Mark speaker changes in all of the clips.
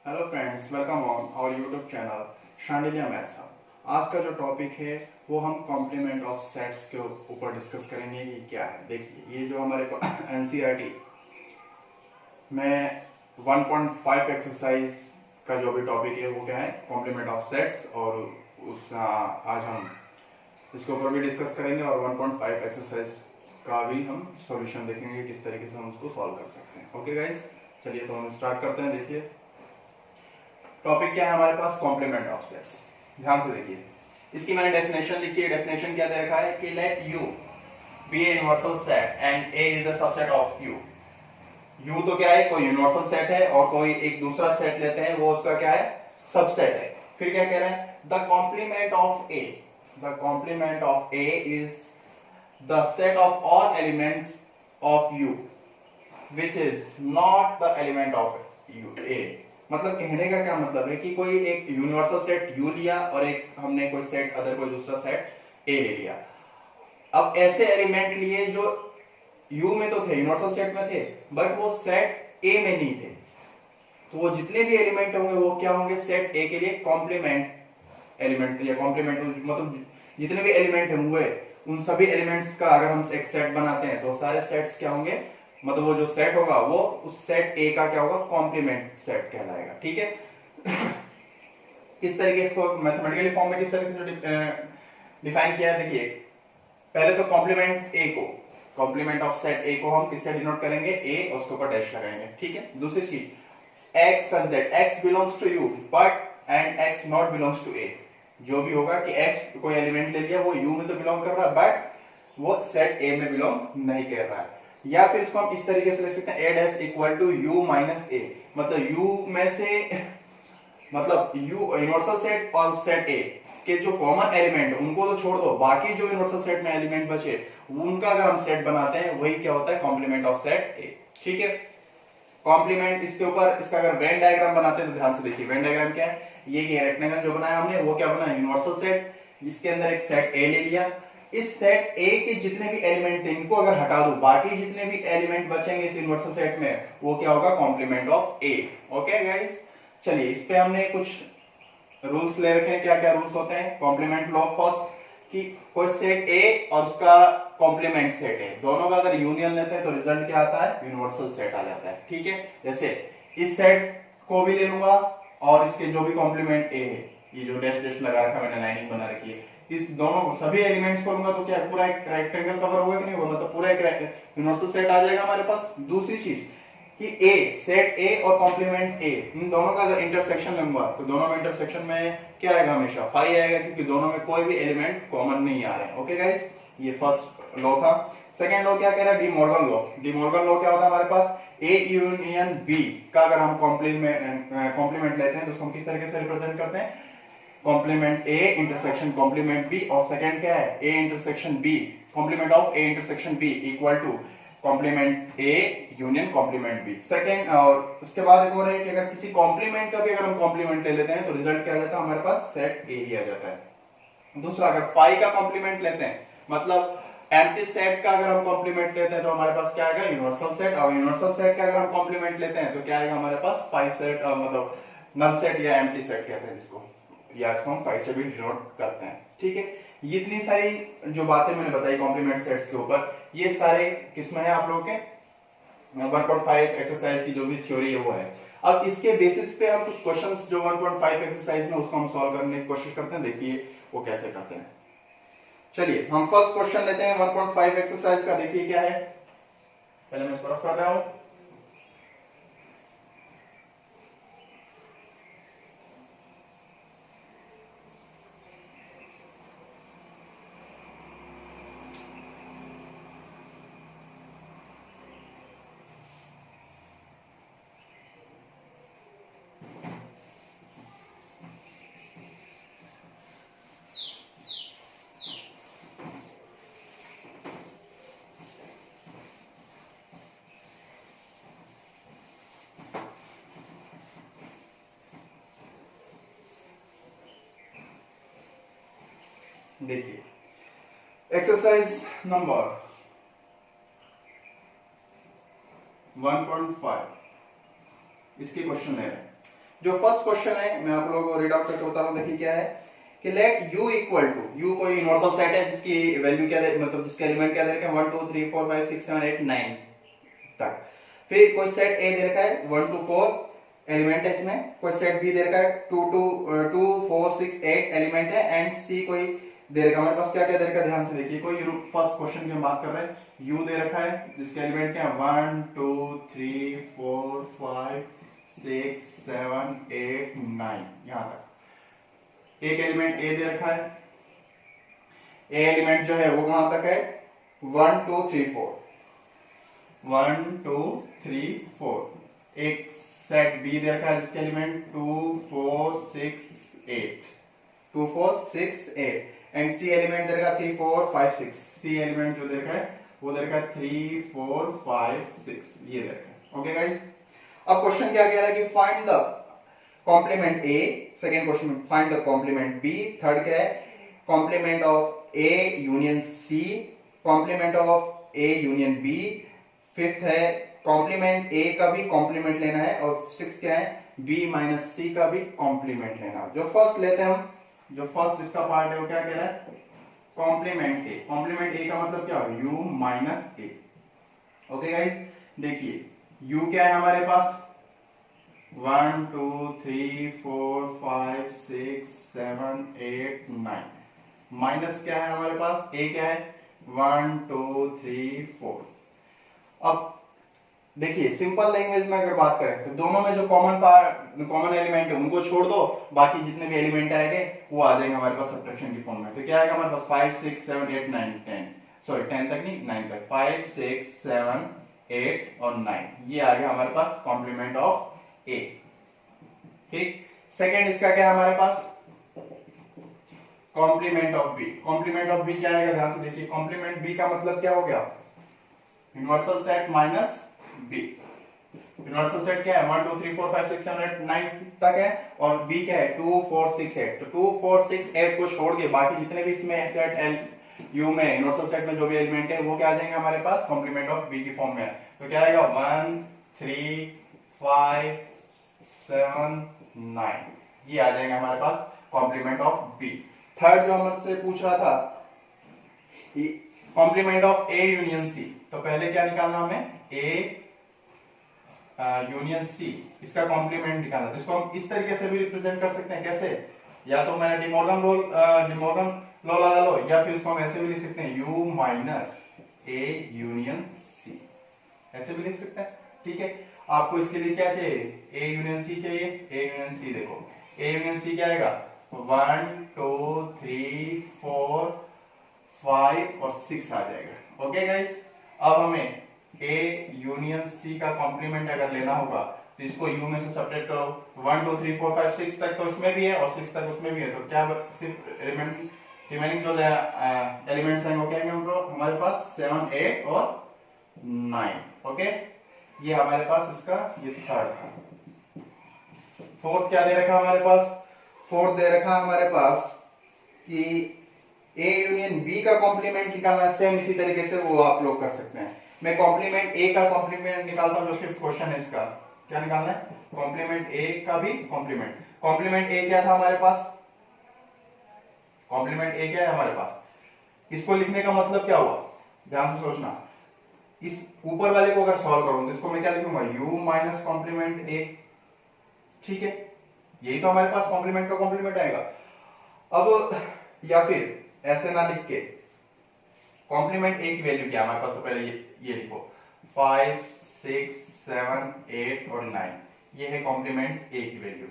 Speaker 1: Hello friends, welcome on our YouTube channel Shandilya maths. आज का जो टॉपिक है वो हम कॉम्प्लीमेंट ऑफ सेट्स के ऊपर डिस्कस करेंगे कि क्या है। देखिए, ये जो हमारे एनसीईआरटी में 1.5 एक्सरसाइज का जो भी टॉपिक है वो क्या है, कॉम्प्लीमेंट ऑफ सेट्स। और आज हम इसके ऊपर भी डिस्कस करेंगे और 1.5 एक्सरसाइज का भी हम सॉल्यूशन देखेंगे किस तरीके से हम उसको सॉल्व कर सकते हैं। ओके गाइस, चलिए तो हम स्टार्ट करते हैं। देखिए टॉपिक क्या है हमारे पास, कॉम्प्लीमेंट ऑफ सेट्स। ध्यान से देखिए, इसकी मैंने डेफिनेशन लिखी है। डेफिनेशन क्या दे रखा है कि let U be a universal set and A is the subset of U. U तो क्या है, कोई यूनिवर्सल सेट है और कोई एक दूसरा सेट लेते हैं, वो उसका क्या है, सबसेट है। फिर क्या कह रहे हैं, the complement of A, the complement of A is the set of all elements of U which is not the element of U A. मतलब कहने का क्या मतलब है कि कोई एक यूनिवर्सल सेट यू लिया और एक हमने कोई सेट अदर कोई दूसरा सेट ए ले लिया। अब ऐसे एलिमेंट लिए जो यू में तो थे, यूनिवर्सल सेट में थे, बट वो सेट ए में नहीं थे। तो वो जितने भी एलिमेंट होंगे वो क्या होंगे, सेट ए के लिए कॉम्प्लीमेंट एलिमेंट या कॉम्प्लीमेंट, मतलब जितने भी एलिमेंट होंगे उन सभी एलिमेंट्स का अगर हम एक सेट बनाते हैं तो सारे सेट्स क्या होंगे, मतलब वो जो सेट होगा वो उस सेट ए का क्या होगा, कॉम्प्लीमेंट सेट कहलाएगा। ठीक है। किस तरीके इसको मैथमेटिकली फॉर्म में किस तरीके से डिफाइन किया है, देखिए पहले तो कॉम्प्लीमेंट ए को, कॉम्प्लीमेंट ऑफ सेट ए को हम किससे डिनोट करेंगे, ए और उसके ऊपर डैश लगाएंगे। ठीक है। दूसरी चीज, x such that x belongs to you but and x not belongs to a। जो भी होगा कि x कोई एलिमेंट ले लिया, वो u में तो बिलोंग कर रहा है बट वो सेट a में बिलोंग नहीं कर रहा है। या फिर इसको हम इस तरीके से लिख सकते हैं, a dash equal to u minus a। मतलब u में से, मतलब u यूनिवर्सल सेट और सेट a के जो कॉमन एलिमेंट उनको तो छोड़ दो, बाकी जो यूनिवर्सल सेट में एलिमेंट बचे उनका अगर हम सेट बनाते हैं वही क्या होता है, कॉम्प्लीमेंट ऑफ सेट ए। ठीक है। कॉम्प्लीमेंट इसके ऊपर, इसका अगर वेन डायग्राम बनाते हैं तो ध्यान से देखिए, वेन डायग्राम क्या है, ये रेक्टेंगल जो बनाया हमने वो क्या बनाया, यूनिवर्सल सेट, इसके अंदर एक सेट ए ले लिया। इस सेट ए के जितने भी एलिमेंट थे इनको अगर हटा दो, बाकी जितने भी एलिमेंट बचेंगे इस यूनिवर्सल सेट में वो क्या होगा, complement of A. Okay guys, चलिए इस पे हमने कुछ रूल्स ले रखे हैं। क्या क्या रूल्स होते हैं, कॉम्प्लीमेंट लॉ। फर्स्ट कि कोई सेट ए और उसका कॉम्प्लीमेंट सेट है, दोनों का अगर यूनियन लेते हैं तो रिजल्ट क्या आता है, यूनिवर्सल सेट आ जाता है। ठीक है। जैसे इस सेट को भी ले लूंगा और इसके जो भी कॉम्प्लीमेंट ए है, ये जो डैश डैश लगा रखा मैंने, लाइनिंग बना रखी है, इस दोनों सभी एलिमेंट्स को लूंगा तो क्या पूरा एक रेक्टेंगल कवर होगा कि नहीं होगा, मतलब पूरा एक यूनिवर्सल सेट आ जाएगा हमारे पास। दूसरी चीज कि ए, सेट ए और कॉम्प्लीमेंट ए, इन दोनों का अगर इंटरसेक्शन लूंगा तो दोनों में इंटरसेक्शन में क्या आएगा, हमेशा फाई आएगा, क्योंकि दोनों में कोई भी एलिमेंट कॉमन नहीं आ रहे हैं। ओके गाइस, ये फर्स्ट लॉ था। सेकंड लॉ क्या कह रहा है, De Morgan law. De Morgan law क्या होता है हमारे पास, ए यूनियन बी का अगर हम कॉम्प्लीमेंट लेते हैं तो उसको हम किस तरीके से रिप्रेजेंट करते हैं, complement A intersection complement B. और सेकंड क्या है, A intersection B, complement of A intersection B equal to complement A union complement B. Second, और उसके बाद एक और है कि अगर किसी कॉम्प्लीमेंट का भी अगर हम कॉम्प्लीमेंट ले लेते हैं तो रिजल्ट क्या आ जाता है हमारे पास, सेट ए ही आ जाता है। दूसरा, अगर फाई का कॉम्प्लीमेंट लेते हैं, मतलब एम्प्टी सेट का अगर हम कॉम्प्लीमेंट लेते हैं तो हमारे पास क्या आएगा, यूनिवर्सल सेट। और यूनिवर्सल सेट का अगर हम कॉम्प्लीमेंट लेते हैं तो क्या आएगा हमारे पास, फाई सेट, मतलब नल सेट या एम्प्टी सेट कहते हैं जिसको, या इसको हम फाई से भी डिनोट करते हैं। ठीक है। ये इतनी सारी जो बातें मैंने बताई कॉम्प्लीमेंट सेट्स के ऊपर, ये सारे किसमें है आप लोगों के 1.5 एक्सरसाइज की जो भी थ्योरी है वो है। अब इसके बेसिस पे हम कुछ क्वेश्चंस जो 1.5 एक्सरसाइज में उसको हम सॉल्व करने की कोशिश करते हैं। देखिए वो कैसे करते हैं। चलिए हम फर्स्ट क्वेश्चन लेते हैं 1.5 एक्सरसाइज का। देखिए क्या है, पहले मैं इसको रफ करता हूं। देखिए एक्सरसाइज नंबर 1.5, इसके क्वेश्चन ले रहे हैं। जो फर्स्ट क्वेश्चन है मैं आप लोगों को रीड आउट करके बता रहा हूं, देखिए क्या है कि let u equal to, u कोई यूनिवर्सल सेट है जिसकी वैल्यू क्या दे, मतलब जिसके एलिमेंट क्या दे रखे हैं 1 2 3 4 5 6 7 8 9 तक। फिर कोई सेट a दे रखा है 1 2 4 एलिमेंट है इसमें, कोई सेट b दे रखा है 2 4 6 8 एलिमेंट है, एंड c कोई दे रखा है। हमारे पास क्या क्या दे रखा है ध्यान से देखिए, कोई फर्स्ट क्वेश्चन की हम बात कर रहे हैं, u दे रखा है जिसके एलिमेंट क्या है 1 2 3 4 5 6 7 8 9 यहां तक। एक एलिमेंट a दे रखा है, a एलिमेंट जो है वो कहां तक है 1 2 3 4 1 2 3 4। एक सेट b दे रखा है जिसके एलिमेंट 2 4 6 8 2 4 6 8, एंड c एलिमेंट दे रखा 3 4 5 6। c एलिमेंट जो दे रखा है वो दे रखा 3 4 5 6 ये दे रखा है। ओके गाइस, अब क्वेश्चन क्या कह रहा है कि find the complement a, second question में find the complement b, third क्या है complement of a union c, complement of a union b, fifth है कॉम्प्लीमेंट a का भी कॉम्प्लीमेंट लेना है, और सिक्स क्या है b माइनस c का भी कॉम्प्लीमेंट लेना है। जो फर्स्ट लेते हैं हम, जो फर्स्ट इसका पार्ट है वो क्या कह रहा है कॉम्प्लीमेंट a। कॉम्प्लीमेंट a का मतलब क्या हो u minus a। Okay guys, देखिए u क्या है हमारे पास 1 2 3 4 5 6 7 8 9, माइनस क्या है हमारे पास a क्या है 1 2 3 4। अब देखिए सिंपल लैंग्वेज में अगर बात करें तो दोनों में जो कॉमन एलिमेंट है उनको छोड़ दो, बाकी जितने भी एलिमेंट आएंगे वो आ जाएंगे हमारे पास सब्ट्रैक्शन की फॉर्म में। तो क्या आएगा हमारे पास 5 6 7 8 9 10, सॉरी 10 तक नहीं 9 तक, 5 6 7 8 और 9 ये आ गया हमारे पास कॉम्प्लीमेंट ऑफ ए। ठीक, सेकेंड इसका क्या है हमारे पास complement of B. Complement of B क्या आएगा ध्यान से देखिए, कॉम्प्लीमेंट बी का मतलब क्या हो गया universal set minus B. Universal set क्या है 1 2 3 4 5 6 7 8 9 तक है, और बी क्या है 2 4 6 8। तो 2 4 6 8 को छोड़ के बाकी जितने भी इसमें सेट एल यू में यूनिवर्सल सेट में जो भी एलिमेंट है वो क्या आ जाएंगे हमारे पास कॉम्प्लीमेंट ऑफ बी की फॉर्म में। तो क्या आएगा 1 3 5 7 9 ये आ जाएगा हमारे पास कॉम्प्लीमेंट ऑफ बी। थर्ड जो हमसे पूछ रहा था complement of A union C, तो पहले क्या निकालना हमें ए यूनियन सी, इसका कॉम्प्लीमेंट निकालना। तो इसको हम इस तरीके से भी रिप्रेजेंट कर सकते हैं, कैसे, या तो मैंने डिमॉर्गन लॉ लगा लो, या फिर इसको हम ऐसे भी लिख सकते हैं u minus A union C, ऐसे भी लिख सकते हैं। ठीक है, आपको इसके लिए क्या चाहिए ए यूनियन सी चाहिए। ए यूनियन सी देखो, ए यूनियन सी क्या आएगा 1 2 3 4 5 और 6 आ जाएगा। ओके गाइस, अब हमें A यूनियन C का कॉम्प्लीमेंट अगर लेना होगा तो इसको U में से सब्ट्रैक्ट करो। 1 2 3 4 5 6 तक तो इसमें भी है और 6 तक उसमें भी है, तो क्या सिर्फ रिमेनिंग जो एलिमेंट्स हैं वो क्या है हमारे पास 7 8 और 9। ओके, ये हमारे पास इसका ये थर्ड था। फोर्थ क्या दे रखा हमारे पास, फोर्थ दे रखा हमारे पास कि A यूनियन B का कॉम्प्लीमेंट निकालना, सेम इसी तरीके से वो आप लोग कर सकते हैं। मैं कॉम्प्लीमेंट A का कॉम्प्लीमेंट निकालता हूं, जो फिफ्थ क्वेश्चन है इसका क्या निकालना है कॉम्प्लीमेंट A का भी कॉम्प्लीमेंट A क्या था हमारे पास, कॉम्प्लीमेंट A क्या है हमारे पास, इसको लिखने का मतलब क्या हुआ ध्यान से सोचना। इस ऊपर वाले को अगर सॉल्व करूं तो इसको मैं क्या लिखूंगा u माइनस कॉम्प्लीमेंट A। ठीक है, यही तो हमारे पास कॉम्प्लीमेंट का कॉम्प्लीमेंट आएगा। अब या फिर ऐसे ना लिख के कॉम्प्लीमेंट ए की वैल्यू क्या है हमारे पास, तो पहले ये लिखो 5 6 7 8 और 9 ये है कॉम्प्लीमेंट ए की वैल्यू।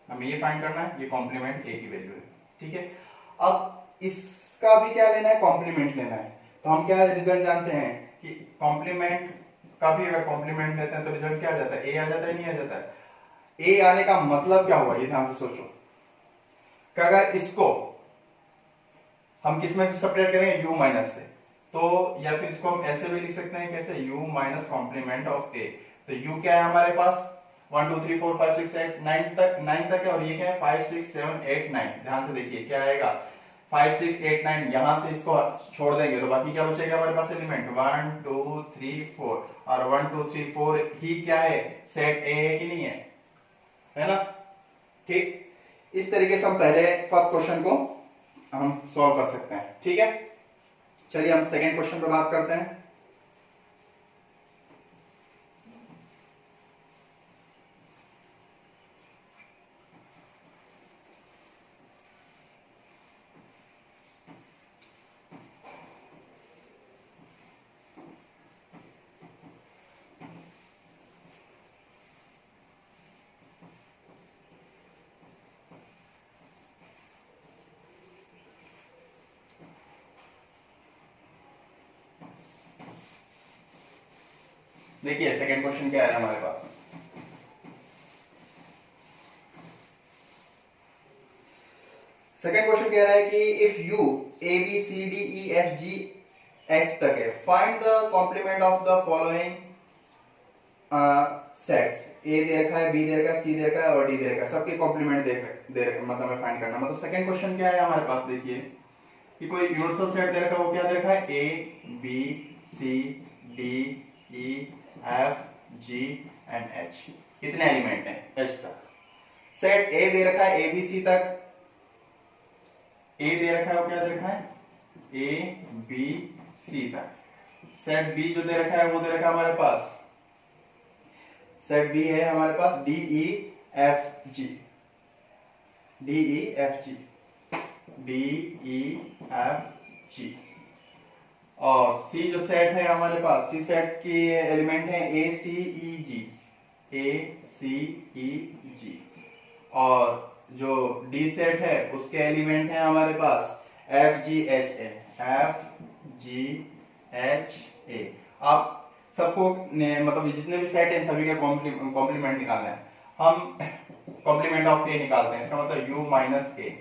Speaker 1: हमें ये फाइंड करना है, ये कॉम्प्लीमेंट ए की वैल्यू है। ठीक है, अब इसका भी क्या लेना है कॉम्प्लीमेंट लेना है। तो हम क्या रिजल्ट जानते हैं कि कॉम्प्लीमेंट का भी अगर कॉम्प्लीमेंट लेते हैं तो रिजल्ट क्या आ जाता है, ए आ जाता है, नहीं आ जाता है। ए आने का मतलब क्या हुआ ये ध्यान से सोचो, कि अगर इसको हम किस में से सेपरेट करेंगे u माइनस से, तो या फिर इसको हम ऐसे भी लिख सकते हैं कैसे u minus complement of a। तो u क्या है हमारे पास 1 2 3 4 5 6 8 9 तक है, और ये क्या है 5 6 7 8 9। ध्यान से देखिए क्या आएगा 5 6 8 9, यहां से इसको छोड़ देंगे तो बाकी क्या बचेगा हमारे पास एलिमेंट 1 2 3 4, और 1 2 3 4 ही क्या है सेट a है कि नहीं है, है ना। ठीक, इस तरीके से हम पहले फर्स्ट क्वेश्चन को हम सॉल्व कर सकते हैं। ठीक है, चलिए हम सेकेंड क्वेश्चन पे बात करते हैं। देखिए सेकेंड क्वेश्चन क्या है हमारे पास। सेकेंड क्वेश्चन कह रहा है कि if U A B C D E F G H तक है, find the complement of the following sets. A दे रखा है, बी दे रखा है, सी दे रखा है और डी दे रखा है, सबके कॉम्प्लीमेंट मतलब हमें फाइंड करना। मतलब सेकेंड क्वेश्चन क्या है हमारे पास, देखिए कि कोई यूनिवर्सल सेट दे रखा है, वो क्या दे रखा है, A B C D E F G and H, कितने एलिमेंट हैं एच तक। सेट ए दे रखा है ए बी सी तक, ए दे रखा है वो क्या दे रखा है, ए बी सी तक। सेट बी जो दे रखा है वो दे रखा है हमारे पास, सेट बी है हमारे पास D E F G, D E F G, D E F G. और सी जो सेट है हमारे पास, सी सेट की एलिमेंट है ए सी ई जी, ए सी ई जी। और जो डी सेट है उसके एलिमेंट है हमारे पास F G H A, F G H A. आप सबको मतलब जितने भी सेट हैं सभी का कॉम्प्लीमेंट निकालना है। हम कॉम्प्लीमेंट ऑफ ए निकालते हैं, इसका मतलब U minus A.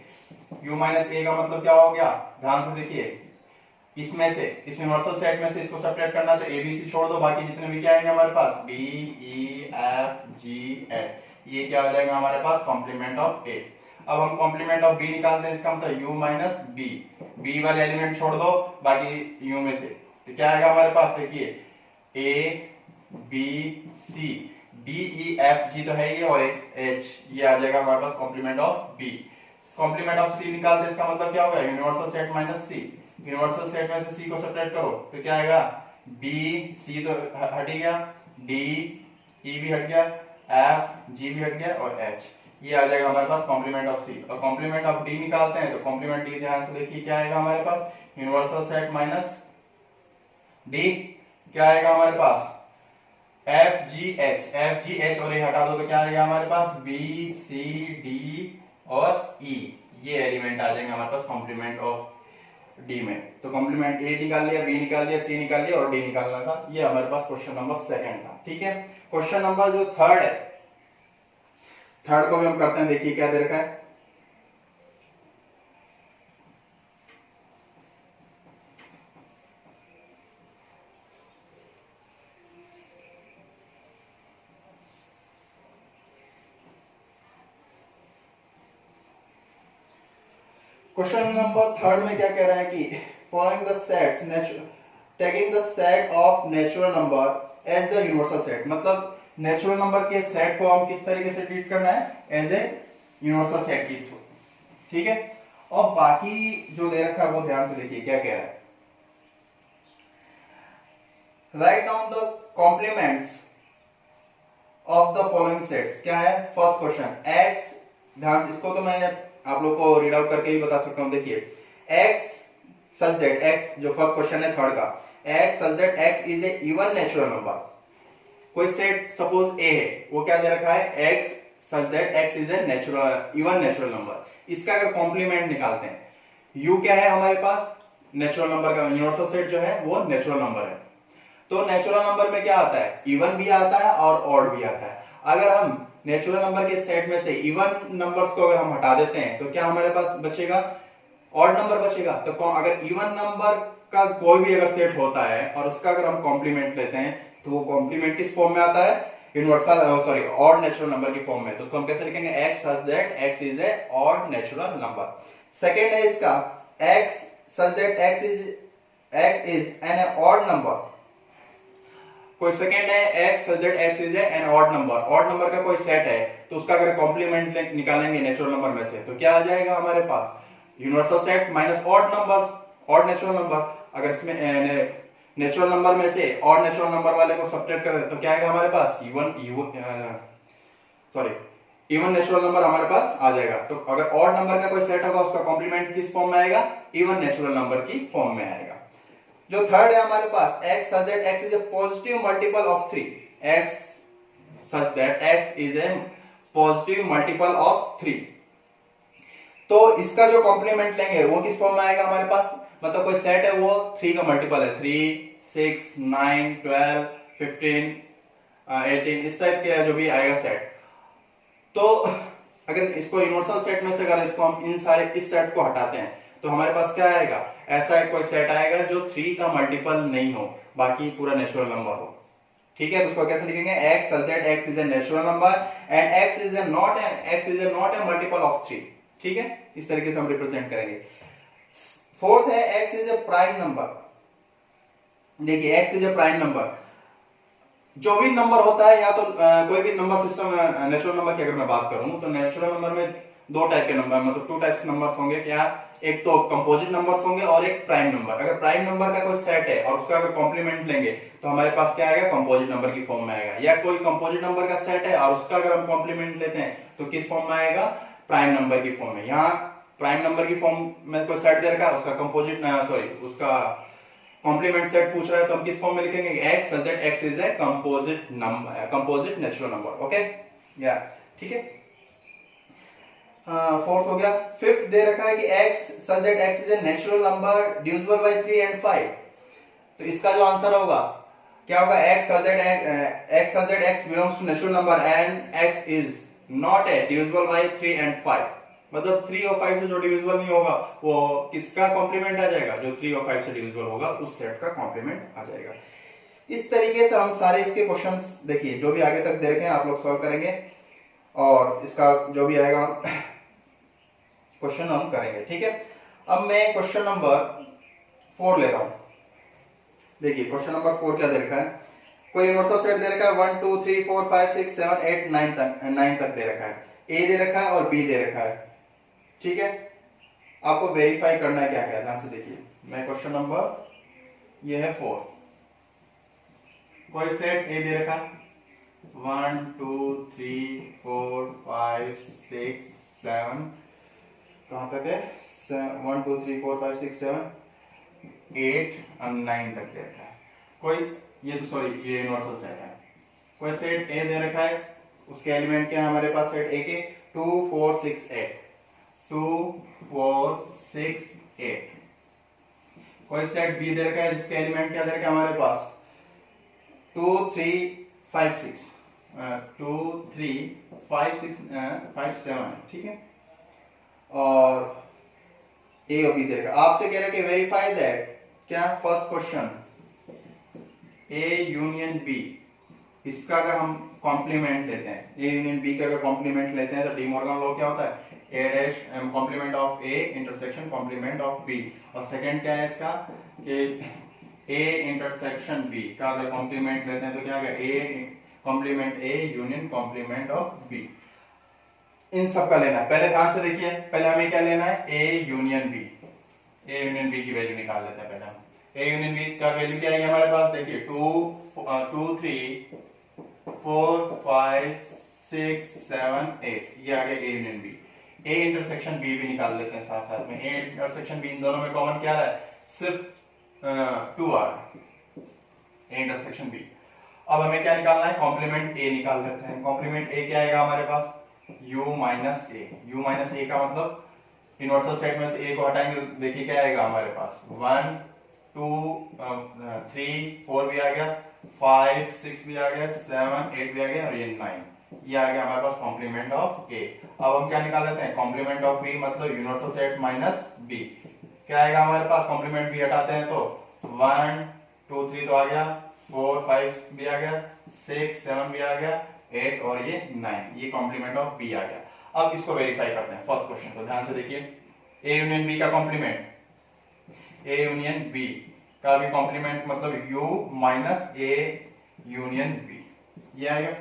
Speaker 1: U minus A का मतलब क्या हो गया, ध्यान से देखिए, इसमें से इस यूनिवर्सल सेट में से इसको सब्ट्रैक्ट करना, तो ए बी सी छोड़ दो, बाकी जितने भी क्या आएंगे हमारे पास, B E F G H, ये क्या हो जाएगा हमारे पास कॉम्प्लीमेंट ऑफ ए। अब हम कॉम्प्लीमेंट ऑफ बी निकालते हैं, इसका मतलब यू माइनस बी, बी वाले एलिमेंट छोड़ दो बाकी यू में से, तो क्या आएगा हमारे पास, देखिए A B C D E F G तो है ये, और एक एच, ये आ जाएगा हमारे पास complement of B. Complement of C निकालते हैं, इसका मतलब क्या होगा, universal set minus C, universal set में से सी को सब्ट्रैक्ट करो तो क्या आएगा, बी सी तो हट ही गया, डी ई भी हट गया, एफ जी भी हट गया और एच, ये आ जाएगा हमारे पास कॉम्प्लीमेंट ऑफ सी। और कॉम्प्लीमेंट ऑफ डी निकालते हैं, तो कॉम्प्लीमेंट डी ध्यान से देखिए क्या आएगा हमारे पास, यूनिवर्सल सेट माइनस डी, क्या आएगा हमारे पास एफ जी एच और ये हटा दो तो क्या आएगा हमारे पास बी सी डी और ई, ये एलिमेंट आ जाएंगे हमारे पास कॉम्प्लीमेंट ऑफ डी में। तो कॉम्प्लीमेंट ए निकाल लिया, बी निकाल लिया, सी निकाल लिया और डी निकालना था। ये हमारे पास क्वेश्चन नंबर सेकंड था। ठीक है, क्वेश्चन नंबर जो थर्ड है, थर्ड को भी हम करते हैं। देखिए क्या दे रखा है, क्वेश्चन नंबर थर्ड में क्या कह रहा है कि following the sets taking the set of natural number as the universal set. मतलब नेचुरल नंबर के सेट को हम किस तरीके से ट्रीट करना है, एज ए यूनिवर्सल सेट की थ्रू। ठीक है, और बाकी जो दे रखा है वो ध्यान से देखिए क्या कह रहा है, write down the complements of the following sets. क्या है फर्स्ट क्वेश्चन, एक्स, ध्यान से इसको तो मैं आप लोग को रीड आउट करके भी बता सकता हूं। देखिए x such that x, जो फर्स्ट क्वेश्चन है थर्ड का, x such that x is a even natural number। कोई सेट सपोज a है, वो क्या दे रखा है, x such that x is a even natural number। इसका अगर कॉम्प्लीमेंट निकालते हैं, u क्या है हमारे पास, नेचुरल नंबर का यूनिवर्सल सेट जो है वो नेचुरल नंबर है। तो नेचुरल नंबर में क्या आता है, इवन भी आता है और ऑड भी आता है। अगर हम नेचुरल नंबर के सेट में से इवन नंबर्स को अगर हम हटा देते हैं तो क्या हमारे पास बचेगा, ऑड नंबर बचेगा। तो अगर इवन नंबर का कोई भी अगर सेट होता है और उसका अगर हम कॉम्प्लीमेंट लेते हैं तो वो कॉम्प्लीमेंट किस फॉर्म में आता है, यूनिवर्सल ऑड नेचुरल नंबर की फॉर्म में। तो उसको हम कैसे लिखेंगे, x such that x is a odd natural number। Second है इसका x such that x is an odd number। कोई सेकंड है x such that x is an odd number, odd number का कोई सेट है तो उसका अगर कॉम्प्लीमेंट निकालेंगे नेचुरल नंबर में से तो क्या आ जाएगा हमारे पास universal set minus odd numbers, odd natural number. अगर इसमें नेचुरल नंबर में से ऑड नेचुरल नंबर वाले को सब्ट्रैक्ट करें तो क्या आएगा हमारे पास इवन नेचुरल नंबर हमारे पास आ जाएगा। तो अगर ऑड नंबर का कोई सेट होगा उसका कॉम्प्लीमेंट किस फॉर्म में आएगा, इवन नेचुरल नंबर की फॉर्म में आएगा। जो थर्ड है हमारे पास x such that x is a positive multiple of 3, x such that x is a positive multiple of 3। तो इसका जो कॉम्प्लीमेंट लेंगे वो किस फॉर्म में आएगा हमारे पास, मतलब कोई सेट है वो 3 का मल्टीपल है, 3, 6, 9, 12, 15, 18 इस टाइप के जो भी आएगा सेट। तो अगर इसको यूनिवर्सल सेट में से अगर इसको हम इन सारे इस सेट को हटाते हैं तो हमारे पास क्या आएगा, ऐसा एक कोई सेट आएगा जो 3 का मल्टीपल नहीं हो, बाकी पूरा नेचुरल नंबर हो। ठीक है, तो उसको कैसे लिखेंगे, x such that x is a natural number and x is not a multiple of 3। ठीक है, इस तरीके से हम रिप्रेजेंट करेंगे। फोर्थ है x is a prime number। देखिए x is a prime number, जो भी नंबर होता है या तो कोई भी नंबर सिस्टम, नेचुरल नंबर की अगर मैं बात करूं तो नेचुरल नंबर में दो टाइप के नंबर, मतलब 2 टाइप्स नंबर्स होंगे। क्या, एक तो कंपोजिट नंबर्स होंगे और एक प्राइम नंबर। अगर प्राइम नंबर का कोई सेट है और उसका अगर कॉम्प्लीमेंट लेंगे तो हमारे पास क्या आएगा, कंपोजिट नंबर की फॉर्म में आएगा। या कोई कंपोजिट नंबर का सेट है और उसका अगर हम कॉम्प्लीमेंट लेते हैं तो किस फॉर्म में आएगा, प्राइम नंबर की फॉर्म में। यहाँ प्राइम नंबर की फॉर्म में कोई सेट दे रखा है, उसका कंपोजिट उसका कॉम्प्लीमेंट सेट पूछ रहा है तो हम किस फॉर्म में लिखेंगे, x such that x is a composite number, composite natural number। Okay या ठीक है, फोर्थ हो गया। फिफ्थ दे रखा है कि x such that x is a natural number divisible by 3 and 5। तो इसका जो आंसर होगा क्या होगा, x such that x belongs to natural number and x is not a divisible by 3 and 5। मतलब 3 और 5 से जो डिविजिबल नहीं होगा वो किसका कॉम्प्लीमेंट आ जाएगा, जो 3 और 5 से डिविजिबल होगा उस सेट का कॉम्प्लीमेंट आ जाएगा। इस तरीके से हम सारे इसके क्वेश्चंस, देखिए जो भी आगे तक दे रखे हैं आप लोग सॉल्व करेंगे और इसका जो भी आएगा क्वेश्चन हम करेंगे। ठीक है, अब मैं क्वेश्चन नंबर 4 ले रहा हूं। देखिए क्वेश्चन नंबर 4 क्या दे रखा है, कोई यूनिवर्सल सेट दे रखा है 1 2 3 4 5 6 7 8 9 तक दे रखा है, ए दे रखा है और बी दे रखा है। ठीक है, आपको वेरीफाई करना है क्या क्या, ध्यान से देखिए। मैं क्वेश्चन नंबर ये है 4, कोई सेट ए दे रखा है 1 2 3 4 5 6 7, कहां तक है 1 2 3 4 5 6 7 8 और 9 तक दे रखा है। कोई ये तो सॉरी ये यूनिवर्सल सेट है। कोई सेट ए दे रखा है, उसके एलिमेंट क्या है हमारे पास सेट ए के 2 4 6 8, 2 4 6 8। कोई सेट बी दे रखा है जिसके एलिमेंट क्या दे रखा है हमारे पास 2 3 5 6, 2 3 5 6 5 7। ठीक है, और ए और बी दे रखा है। आपसे कह रहे हैं कि वेरीफाई दैट, क्या first question A union B, इसका अगर हम कॉम्प्लीमेंट लेते हैं, ए यूनियन बी का अगर कॉम्प्लीमेंट लेते हैं तो डी मॉर्गन लॉ क्या होता है, A dash complement of A intersection complement of B. और सेकंड क्या है इसका कि ए इंटरसेक्शन बी का अगर कॉम्प्लीमेंट लेते हैं तो क्या होगा, A complement A union complement of B. इन सब का लेना है, पहले ध्यान से देखिए, पहले हमें क्या लेना है, A union B. A union B की वैल्यू निकाल लेते हैं पहले हम। ए यूनियन बी का वैल्यू क्या है हमारे पास, देखिए 2 3 4 5 6 7 8, ये आ गया A union B. A intersection B भी निकाल लेते हैं साथ साथ में। ए इंटरसेक्शन बी इन दोनों में कॉमन क्या है, सिर्फ 2 आ रहा है, ए इंटरसेक्शन बी। अब हमें क्या निकालना है, कॉम्प्लीमेंट ए निकाल लेते हैं। कॉम्प्लीमेंट ए क्या आएगा हमारे पास, u minus A. u minus A का मतलब यूनिवर्सल सेट में से ए को हटाएंगे, देखिए क्या आएगा हमारे पास 1 2 3 4 भी आ गया, 5 6 भी आ गया, 7 8 भी आ गया और ये 9, ये आ गया हमारे पास कॉम्प्लीमेंट ऑफ ए। अब हम क्या निकाल लेते हैं, कॉम्प्लीमेंट ऑफ बी मतलब यूनिवर्सल सेट माइनस बी। क्या आएगा हमारे पास, कॉम्प्लीमेंट बी हटाते हैं तो 1 2 3 तो आ गया, 4 5 भी आ गया, 6 7 भी आ गया, 8 और ये 9, ये कॉम्प्लीमेंट ऑफ बी आ गया। अब इसको वेरीफाई करते हैं फर्स्ट क्वेश्चन को, ध्यान से देखिए। ए यूनियन बी का कॉम्प्लीमेंट, ए यूनियन बी का भी कॉम्प्लीमेंट मतलब u minus A union B, ये आएगा।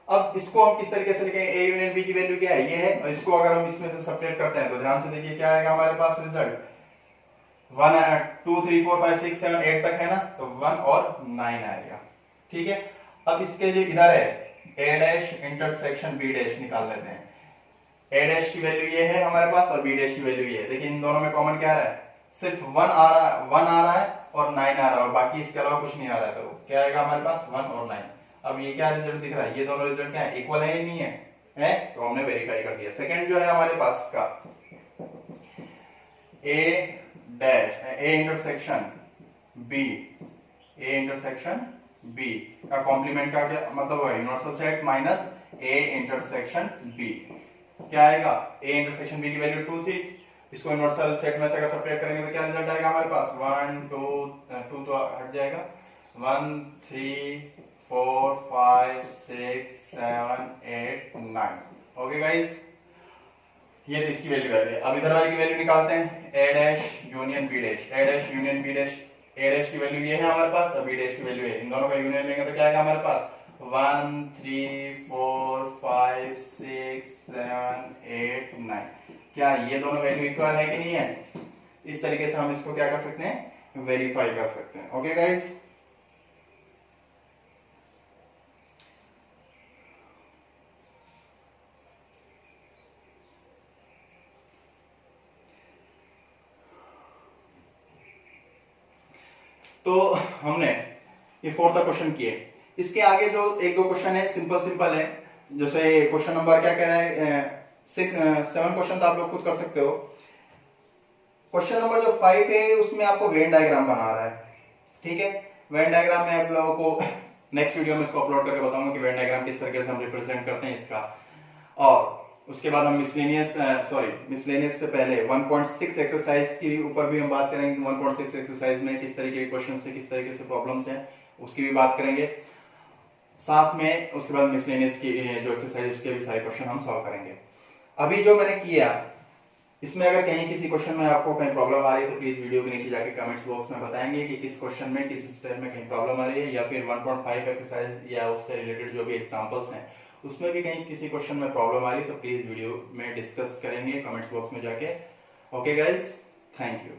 Speaker 1: अब इसको हम किस तरीके से लिखेंगे, ए यूनियन बी की वैल्यू क्या है, ये है, और इसको अगर हम इसमें से सब्ट्रैक्ट करते हैं तो ध्यान से देखिए क्या आएगा हमारे पास रिजल्ट, 1 2 3 4 5 6 7 8 तक है ना, तो 1 और 9 आएगा। ठीक है, अब इसके जो इधर है A dash intersection B dash निकाल लेते हैं। ए डैश की वैल्यू ये है हमारे पास और बी डैश की वैल्यू ये है। देखिए इन दोनों में कॉमन क्या है, सिर्फ 1 आ रहा है, 1 आ रहा है और 9 आ रहा है, और बाकी इसके अलावा कुछ नहीं आ रहा है, तो क्या आएगा हमारे पास 1 और 9। अब ये क्या रिजल्ट दिख रहा है, ये दोनों रिजल्ट क्या है, इक्वल है या नहीं है, तो हमने वेरीफाई कर दिया। सेकंड जो है हमारे पास का A dash A intersection B, A intersection B का कॉम्प्लीमेंट का क्या मतलब है, universal set minus A intersection B, क्या आएगा, ए इंटरसेक्शन बी की वैल्यू 2 थी, इसको यूनिवर्सल सेट में से अगर सब्ट्रैक्ट करेंगे तो क्या रिजल्ट आएगा हमारे पास, 1 2 तो हट जाएगा, 1 3 4 5 6 7 8 9। ओके गाइस, ये तो इसकी वैल्यू आ गई। अब इधर वाली की वैल्यू निकालते हैं, ए डैश यूनियन बी डैश, ए डैश यूनियन बी डैश, ए डैश की वैल्यू ये है हमारे पास और बी डैश की वैल्यू है, इन दोनों का यूनियन लेंगे तो क्या आएगा हमारे पास, 1 3 4 5 6 7 8 9। क्या ये दोनों वैल्यू इक्वल है कि नहीं है, इस तरीके से हम इसको क्या कर सकते हैं, वेरीफाई कर सकते हैं। ओके गाइस, तो हमने ये 4th क्वेश्चन किए। इसके आगे जो एक दो क्वेश्चन है सिंपल है, जैसे क्वेश्चन नंबर क्या कह रहा है 7 क्वेश्चन तो आप लोग खुद कर सकते हो। क्वेश्चन नंबर जो 5 है उसमें आपको वेन डायग्राम बना रहा है। ठीक है, वेन डायग्राम में आप लोगों को नेक्स्ट वीडियो में इसको अपलोड करके बताऊंगा कि वेन डायग्राम किस तरीके से हम रिप्रेजेंट करते हैं इसका। और उसके बाद हम मिसलेनियस से पहले 1.6 एक्सरसाइज के ऊपर भी हम बात करेंगे। 1.6 एक्सरसाइज में किस तरीके के क्वेश्चन से किस तरीके से प्रॉब्लम्स हैं उसकी भी बात करेंगे साथ में। उसके बाद मिसलेनियस की जो एक्सरसाइज के भी सारे क्वेश्चन हम सॉल्व करेंगे। अभी जो मैंने किया इसमें अगर कहीं किसी क्वेश्चन में आपको कहीं प्रॉब्लम आ रही है तो प्लीज वीडियो के नीचे जाके कमेंट्स बॉक्स में बताएंगे कि किस क्वेश्चन में किस स्टेप में कहीं प्रॉब्लम आ रही है, या फिर 1.5 एक्सरसाइज या उससे रिलेटेड जो भी एग्जांपल्स हैं उसमें भी कहीं किसी क्वेश्चन में प्रॉब्लम आ रही है तो प्लीज वीडियो में डिस्कस करेंगे कमेंट्स बॉक्स में जाके। Okay guys, thank you.